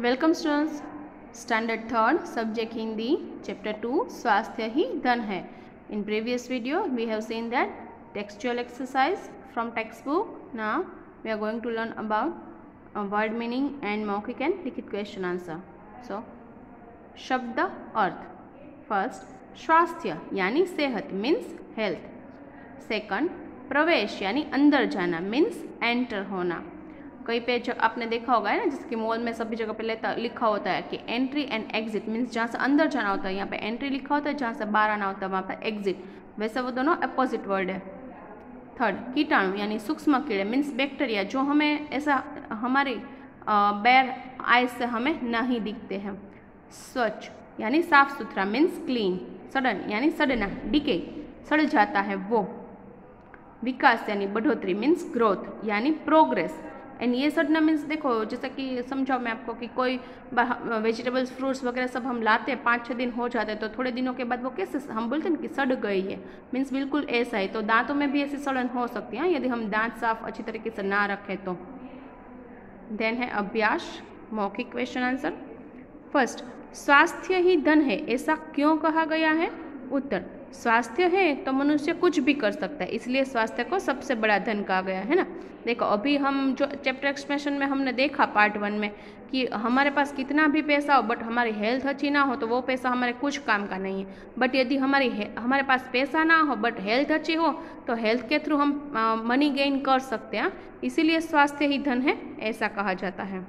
Welcome students, standard third, subject Hindi, chapter 2, स्वास्थ्य ही धन है. In previous video we have seen that textual exercise from textbook. Now we are going to learn about word meaning and मौखिक and लिखित question answer. So शब्द अर्थ. First, स्वास्थ्य यानी सेहत means health. Second, प्रवेश यानी अंदर जाना मीन्स एंटर होना. कई पे आपने देखा होगा है ना, जिसके मॉल में सभी जगह पे लिखा होता है कि एंट्री एंड एग्जिट मीन्स जहाँ से अंदर जाना होता है यहाँ पे एंट्री लिखा होता है, जहाँ से बाहर आना होता है वहाँ पे एग्जिट. वैसे वो दोनों अपोजिट वर्ड है. थर्ड, कीटाणु यानी सूक्ष्म कीड़े मीन्स बैक्टीरिया, जो हमें ऐसा हमारी बेयर आइज से हमें नहीं दिखते हैं. स्वच्छ यानी साफ सुथरा मीन्स क्लीन. सडन यानी सड़ना, डिके, सड़ जाता है वो. विकास यानी बढ़ोतरी मीन्स ग्रोथ यानी प्रोग्रेस. एंड ये सड़ना मीन्स देखो, जैसा कि समझाओ मैं आपको कि कोई वेजिटेबल्स फ्रूट्स वगैरह सब हम लाते हैं, 5-6 दिन हो जाते हैं, तो थोड़े दिनों के बाद वो कैसे हम बोलते हैं कि सड़ गई है मीन्स बिल्कुल ऐसा ही. तो दांतों में भी ऐसी सड़न हो सकती है यदि हम दांत साफ अच्छी तरीके से ना रखें तो. देन है अभ्यास, मौखिक क्वेश्चन आंसर. फर्स्ट, स्वास्थ्य ही धन है ऐसा क्यों कहा गया है? उत्तर, स्वास्थ्य है तो मनुष्य कुछ भी कर सकता है, इसलिए स्वास्थ्य को सबसे बड़ा धन कहा गया है ना. देखो अभी हम जो चैप्टर एक्सप्लेनेशन में हमने देखा पार्ट 1 में कि हमारे पास कितना भी पैसा हो बट हमारी हेल्थ अच्छी ना हो तो वो पैसा हमारे कुछ काम का नहीं है. बट यदि हमारे पास पैसा ना हो बट हेल्थ अच्छी हो तो हेल्थ के थ्रू हम मनी गेन कर सकते हैं, इसीलिए स्वास्थ्य ही धन है ऐसा कहा जाता है.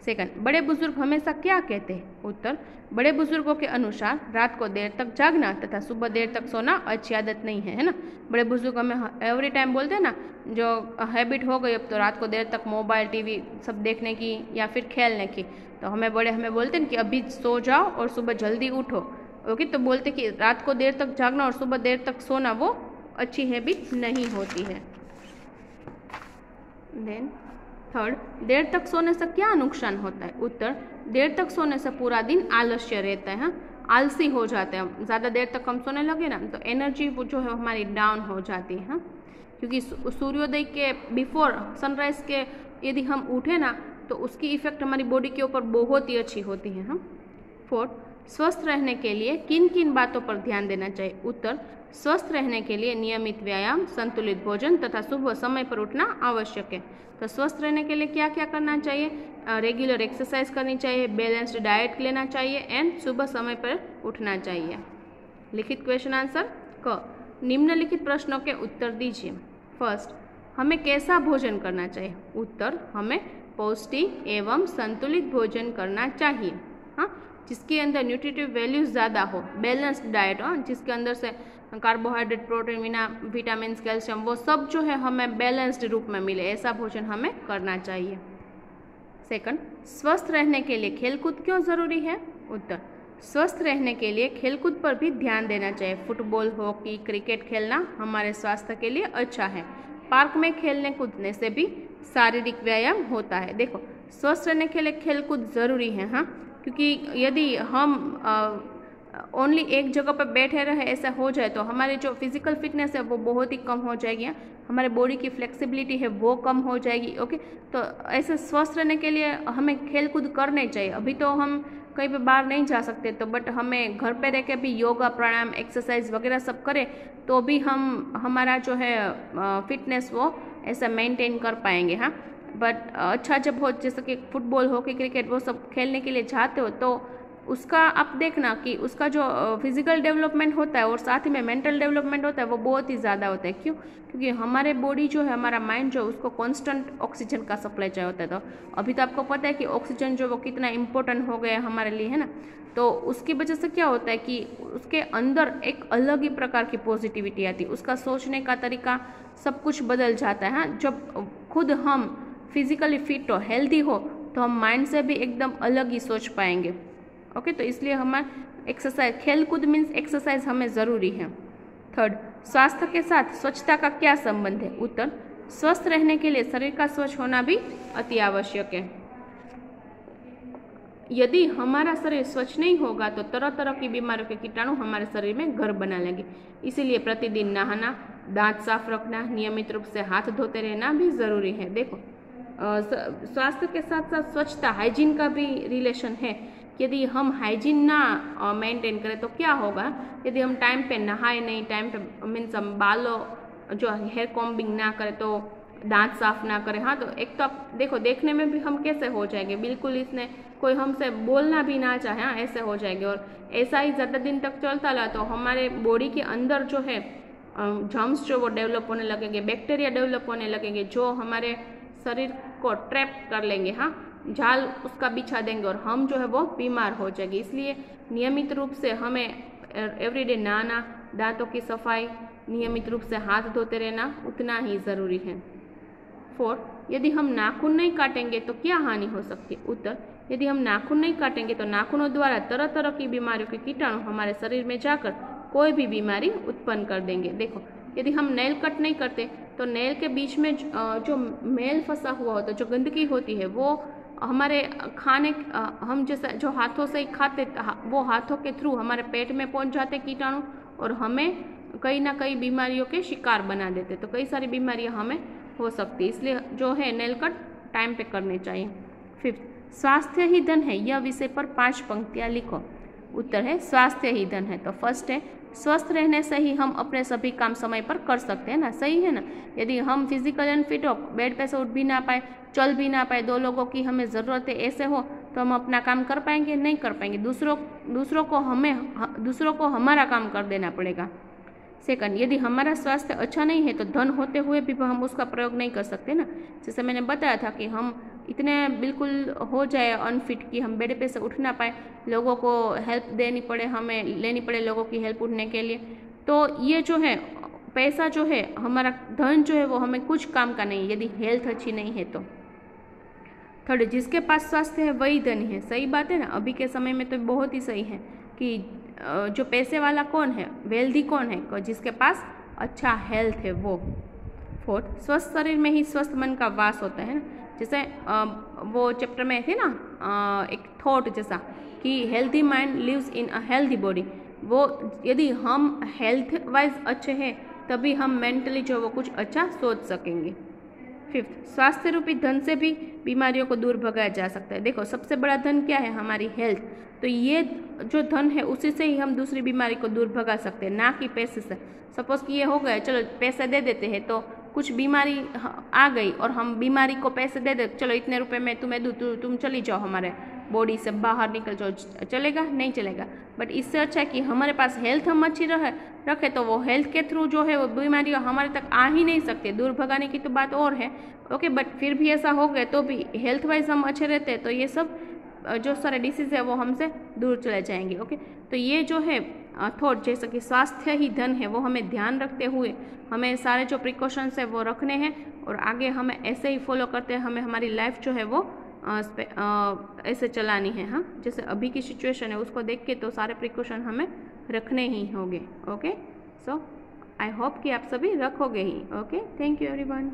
सेकंड, बड़े बुजुर्ग हमेशा क्या कहते हैं? उत्तर, बड़े बुजुर्गों के अनुसार रात को देर तक जागना तथा सुबह देर तक सोना अच्छी आदत नहीं है ना. बड़े बुजुर्ग हमें एवरी टाइम बोलते हैं ना, जो हैबिट हो गई अब तो रात को देर तक मोबाइल टीवी सब देखने की या फिर खेलने की, तो हमें बोलते हैं कि अभी सो जाओ और सुबह जल्दी उठो. ओके, तो बोलते कि रात को देर तक जागना और सुबह देर तक सोना वो अच्छी हैबिट नहीं होती है. देन थर्ड, देर तक सोने से क्या नुकसान होता है? उत्तर, देर तक सोने से पूरा दिन आलस्य रहता है, आलसी हो जाते हैं. ज़्यादा देर तक हम सोने लगे ना तो एनर्जी वो जो है हमारी डाउन हो जाती है, क्योंकि सूर्योदय के बिफोर सनराइज के यदि हम उठे ना तो उसकी इफेक्ट हमारी बॉडी के ऊपर बहुत ही अच्छी होती है. फोर्थ, स्वस्थ रहने के लिए किन किन बातों पर ध्यान देना चाहिए? उत्तर, स्वस्थ रहने के लिए नियमित व्यायाम, संतुलित भोजन तथा सुबह समय पर उठना आवश्यक है. तो स्वस्थ रहने के लिए क्या क्या करना चाहिए? रेगुलर एक्सरसाइज करनी चाहिए, बैलेंस्ड डाइट लेना चाहिए एंड सुबह समय पर उठना चाहिए. लिखित क्वेश्चन आंसर. क, निम्नलिखित प्रश्नों के उत्तर दीजिए. फर्स्ट, हमें कैसा भोजन करना चाहिए? उत्तर, हमें पौष्टिक एवं संतुलित भोजन करना चाहिए, हाँ, जिसके अंदर न्यूट्रिटिव वैल्यूज ज़्यादा हो. बैलेंस्ड डाइट हो, जिसके अंदर से कार्बोहाइड्रेट, प्रोटीन, विटामिन, कैल्शियम वो सब जो है हमें बैलेंस्ड रूप में मिले, ऐसा भोजन हमें करना चाहिए. सेकंड, स्वस्थ रहने के लिए खेलकूद क्यों ज़रूरी है? उत्तर, स्वस्थ रहने के लिए खेलकूद पर भी ध्यान देना चाहिए. फुटबॉल, हॉकी, क्रिकेट खेलना हमारे स्वास्थ्य के लिए अच्छा है. पार्क में खेलने कूदने से भी शारीरिक व्यायाम होता है. देखो, स्वस्थ रहने के लिए खेलकूद ज़रूरी है, हाँ, क्योंकि यदि हम ओनली एक जगह पर बैठे रहे ऐसा हो जाए तो हमारी जो फिजिकल फिटनेस है वो बहुत ही कम हो जाएगी, हमारे बॉडी की फ्लेक्सिबिलिटी है वो कम हो जाएगी. ओके, तो ऐसे स्वस्थ रहने के लिए हमें खेल कूद करने चाहिए. अभी तो हम कहीं पे बाहर नहीं जा सकते, तो बट हमें घर पे रह के भी योगा, प्राणायाम, एक्सरसाइज वगैरह सब करें तो भी हमारा जो है फिटनेस वो ऐसा मेंटेन कर पाएंगे. हाँ, बट अच्छा जब हो, जैसे कि फुटबॉल, हॉकी, क्रिकेट वो सब खेलने के लिए जाते हो तो उसका आप देखना कि उसका जो फिजिकल डेवलपमेंट होता है और साथ ही में मेंटल डेवलपमेंट होता है वो बहुत ही ज़्यादा होता है. क्यों? क्योंकि हमारे बॉडी जो है, हमारा माइंड जो है उसको कांस्टेंट ऑक्सीजन का सप्लाई चाहिए होता है. तो अभी तो आपको पता है कि ऑक्सीजन जो वो कितना इम्पोर्टेंट हो गया है हमारे लिए, है ना. तो उसकी वजह से क्या होता है कि उसके अंदर एक अलग ही प्रकार की पॉजिटिविटी आती है, उसका सोचने का तरीका सब कुछ बदल जाता है. हाँ, जब खुद हम फिजिकली फिट हो, हेल्दी हो तो हम माइंड से भी एकदम अलग ही सोच पाएंगे. ओके, तो इसलिए हमारा एक्सरसाइज, खेल कूद मीन्स एक्सरसाइज हमें ज़रूरी है. थर्ड, स्वास्थ्य के साथ स्वच्छता का क्या संबंध है? उत्तर, स्वस्थ रहने के लिए शरीर का स्वच्छ होना भी अति आवश्यक है. यदि हमारा शरीर स्वच्छ नहीं होगा तो तरह तरह की बीमारियों के कीटाणु हमारे शरीर में घर बना लेंगे. इसीलिए प्रतिदिन नहाना, दांत साफ रखना, नियमित रूप से हाथ धोते रहना भी ज़रूरी है. देखो स्वास्थ्य के साथ साथ स्वच्छता, हाइजीन का भी रिलेशन है। यदि हम हाइजीन ना मेंटेन करें तो क्या होगा, यदि हम टाइम पे नहाए नहीं, टाइम पे मीन्स हम बालों जो हेयर कॉम्बिंग ना करें, तो दांत साफ ना करें, हाँ, तो एक तो आप देखो देखने में भी हम कैसे हो जाएंगे, बिल्कुल इसने कोई हमसे बोलना भी ना चाहे, हाँ, ऐसे हो जाएंगे। और ऐसा ही ज़्यादा दिन तक चलता रहा तो हमारे बॉडी के अंदर जो है जर्म्स जो वो डेवलप होने लगेंगे, बैक्टीरिया डेवलप होने लगेंगे, जो हमारे शरीर को ट्रैप कर लेंगे, हाँ, जाल उसका बिछा देंगे और हम जो है वो बीमार हो जाएंगे। इसलिए नियमित रूप से हमें एवरीडे नहाना, दांतों की सफाई, नियमित रूप से हाथ धोते रहना उतना ही ज़रूरी है। 4, यदि हम नाखून नहीं काटेंगे तो क्या हानि हो सकती है? उत्तर, यदि हम नाखून नहीं काटेंगे तो नाखूनों द्वारा तरह तरह की बीमारियों के कीटाणु हमारे शरीर में जाकर कोई भी बीमारी उत्पन्न कर देंगे। देखो, यदि हम नेल कट नहीं करते तो नेल के बीच में जो मैल फंसा हुआ होता है, जो गंदगी होती है, वो हमारे खाने हम जैसे जो हाथों से ही खाते, वो हाथों के थ्रू हमारे पेट में पहुंच जाते कीटाणु और हमें कई ना कई बीमारियों के शिकार बना देते। तो कई सारी बीमारियां हमें हो सकती है, इसलिए जो है नेल कट टाइम पे करने चाहिए। 5, स्वास्थ्य ही धन है, यह विषय पर 5 पंक्तियां लिखो। उत्तर है स्वास्थ्य ही धन है। तो फर्स्ट है, स्वस्थ रहने से ही हम अपने सभी काम समय पर कर सकते हैं ना, सही है ना। यदि हम फिजिकल अनफिट हो, बेड पे से उठ भी ना पाए, चल भी ना पाए, 2 लोगों की हमें ज़रूरत है ऐसे हो, तो हम अपना काम कर पाएंगे? नहीं कर पाएंगे। दूसरों को हमारा काम कर देना पड़ेगा। सेकंड, यदि हमारा स्वास्थ्य अच्छा नहीं है तो धन होते हुए भी हम उसका प्रयोग नहीं कर सकते ना। जैसे मैंने बताया था कि हम इतने बिल्कुल हो जाए अनफिट कि हम बेड पे से उठ ना पाए, लोगों को हेल्प देनी पड़े, हमें लेनी पड़े लोगों की हेल्प उठने के लिए, तो ये जो है पैसा जो है हमारा धन जो है वो हमें कुछ काम का नहीं यदि हेल्थ अच्छी नहीं है तो। थर्ड, जिसके पास स्वास्थ्य है वही धनी है। सही बात है ना, अभी के समय में तो बहुत ही सही है कि जो पैसे वाला कौन है, वेल्दी कौन है, जिसके पास अच्छा हेल्थ है वो। 4, स्वस्थ शरीर में ही स्वस्थ मन का वास होता है ना। जैसे वो चैप्टर में थे ना एक थॉट जैसा कि healthy mind lives in a healthy body, वो यदि हम हेल्थ वाइज अच्छे हैं तभी हम मेंटली जो वो कुछ अच्छा सोच सकेंगे। 5, स्वास्थ्य रूपी धन से भी बीमारियों को दूर भगाया जा सकता है। देखो, सबसे बड़ा धन क्या है? हमारी हेल्थ। तो ये जो धन है उसी से ही हम दूसरी बीमारी को दूर भगा सकते हैं, ना कि पैसे से। सपोज कि ये हो गया, चलो पैसे दे देते हैं तो कुछ बीमारी आ गई और हम बीमारी को पैसे दे दे, चलो इतने रुपए मैं तुम्हें दूँ, तुम चली जाओ, हमारे बॉडी से बाहर निकल जाओ, चलेगा? नहीं चलेगा। बट इससे अच्छा है कि हमारे पास हेल्थ हम अच्छी रखे तो वो हेल्थ के थ्रू जो है वो बीमारियाँ हमारे तक आ ही नहीं सकती। दूर भगाने की तो बात और है, ओके, बट फिर भी ऐसा हो गया तो भी हेल्थ वाइज हम अच्छे रहते हैं तो ये सब जो सारे डिसीज़ है वो हमसे दूर चले जाएंगे। ओके, तो ये जो है थॉट जैसे कि स्वास्थ्य ही धन है, वो हमें ध्यान रखते हुए हमें सारे जो प्रिकॉशंस है वो रखने हैं और आगे हमें ऐसे ही फॉलो करते हैं, हमें हमारी लाइफ जो है वो ऐसे चलानी है। हाँ, जैसे अभी की सिचुएशन है उसको देख के तो सारे प्रिकॉशन हमें रखने ही होंगे। ओके, सो आई होप कि आप सभी रखोगे ही। Okay, thank you everyone.